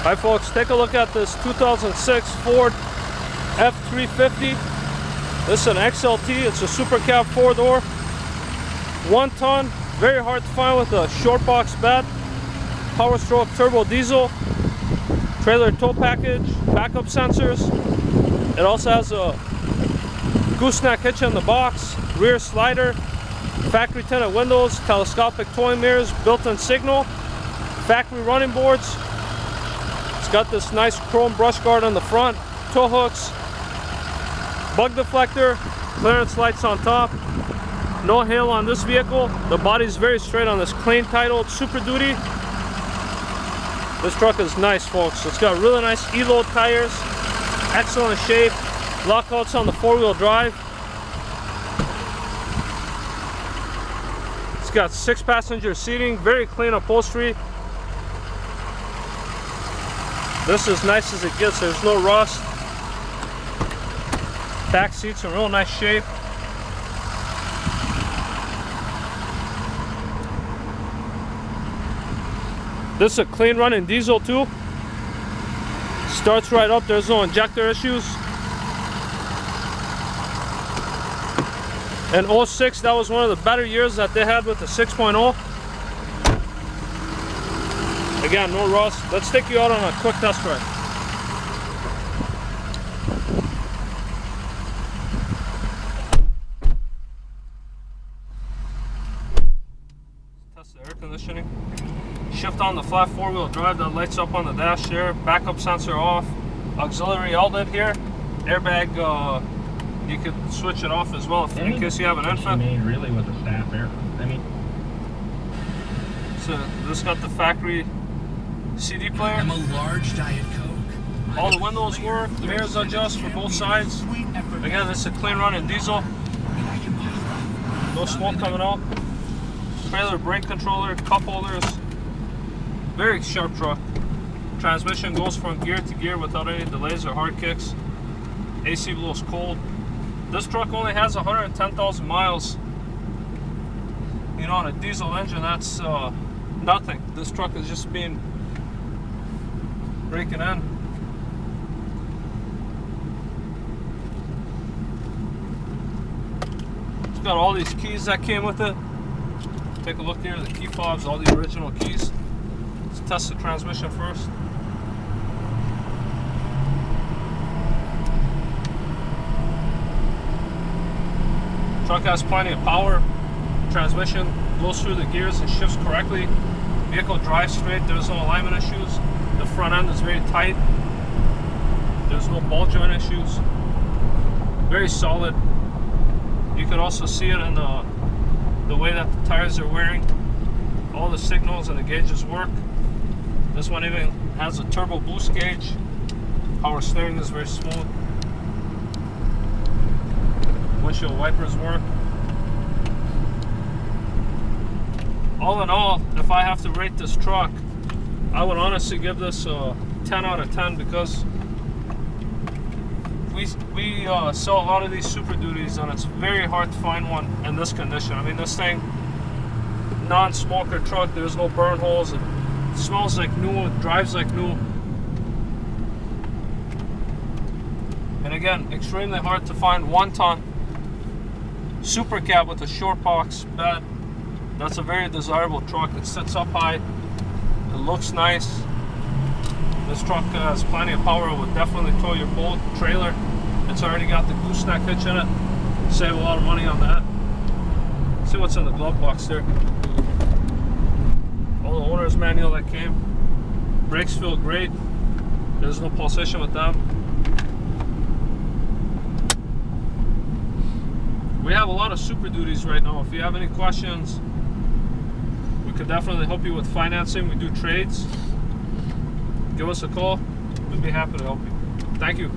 Hi folks, take a look at this 2006 Ford F350. This is an XLT, it's a super cab 4-door, 1 ton, very hard to find with a short box bed, power stroke turbo diesel, trailer tow package, backup sensors. It also has a gooseneck hitch in the box, rear slider, factory tinted windows, telescopic towing mirrors, built-in signal, factory running boards. It's got this nice chrome brush guard on the front, tow hooks, bug deflector, clearance lights on top. No hail on this vehicle. The body is very straight on this clean titled Super Duty. This truck is nice, folks. It's got really nice E-load tires, excellent shape, lockouts on the 4-wheel drive. It's got 6-passenger seating, very clean upholstery. This is nice as it gets. There's no rust. Back seats in real nice shape. This is a clean running diesel too. Starts right up. There's no injector issues. In 06, that was one of the better years that they had with the 6.0. Again, no rust. Let's take you out on a quick test ride. Test the air conditioning. Shift on the flat 4-wheel drive that lights up on the dash there. Backup sensor off. Auxiliary outlet here. Airbag, you could switch it off as well if, in case you have an infant. Made really with a staff air. So this got the factory CD player. I'm a large Diet Coke. All the windows work. The mirrors adjust for both sides. Again, this is a clean running diesel. No smoke coming out. Trailer brake controller, cup holders. Very sharp truck. Transmission goes from gear to gear without any delays or hard kicks. AC blows cold. This truck only has 110,000 miles. You know, on a diesel engine, that's nothing. This truck is just being breaking in. It's got all these keys that came with it. Take a look here, the key fobs, all the original keys. Let's test the transmission first. Truck has plenty of power. Transmission goes through the gears and shifts correctly. Vehicle drives straight. There's no alignment issues. The front end is very tight. There's no ball joint issues. Very solid. You can also see it in the way that the tires are wearing. All the signals and the gauges work. This one even has a turbo boost gauge. Power steering is very smooth. Windshield wipers work. All in all, if I have to rate this truck, I would honestly give this a 10 out of 10 because we sell a lot of these Super Duties and it's very hard to find one in this condition. I mean, this thing, non-smoker truck, there's no burn holes, it smells like new, it drives like new. And again, extremely hard to find 1 ton super cab with a short box bed. That's a very desirable truck. It sits up high. It looks nice. This truck has plenty of power. It would definitely tow your boat, trailer. It's already got the gooseneck hitch in it. Save a lot of money on that. See what's in the glove box there. All the owner's manual that came. Brakes feel great. There's no pulsation with them. We have a lot of Super Duties right now. If you have any questions, we could definitely help you with financing. We do trades. Give us a call. We'd be happy to help you. Thank you.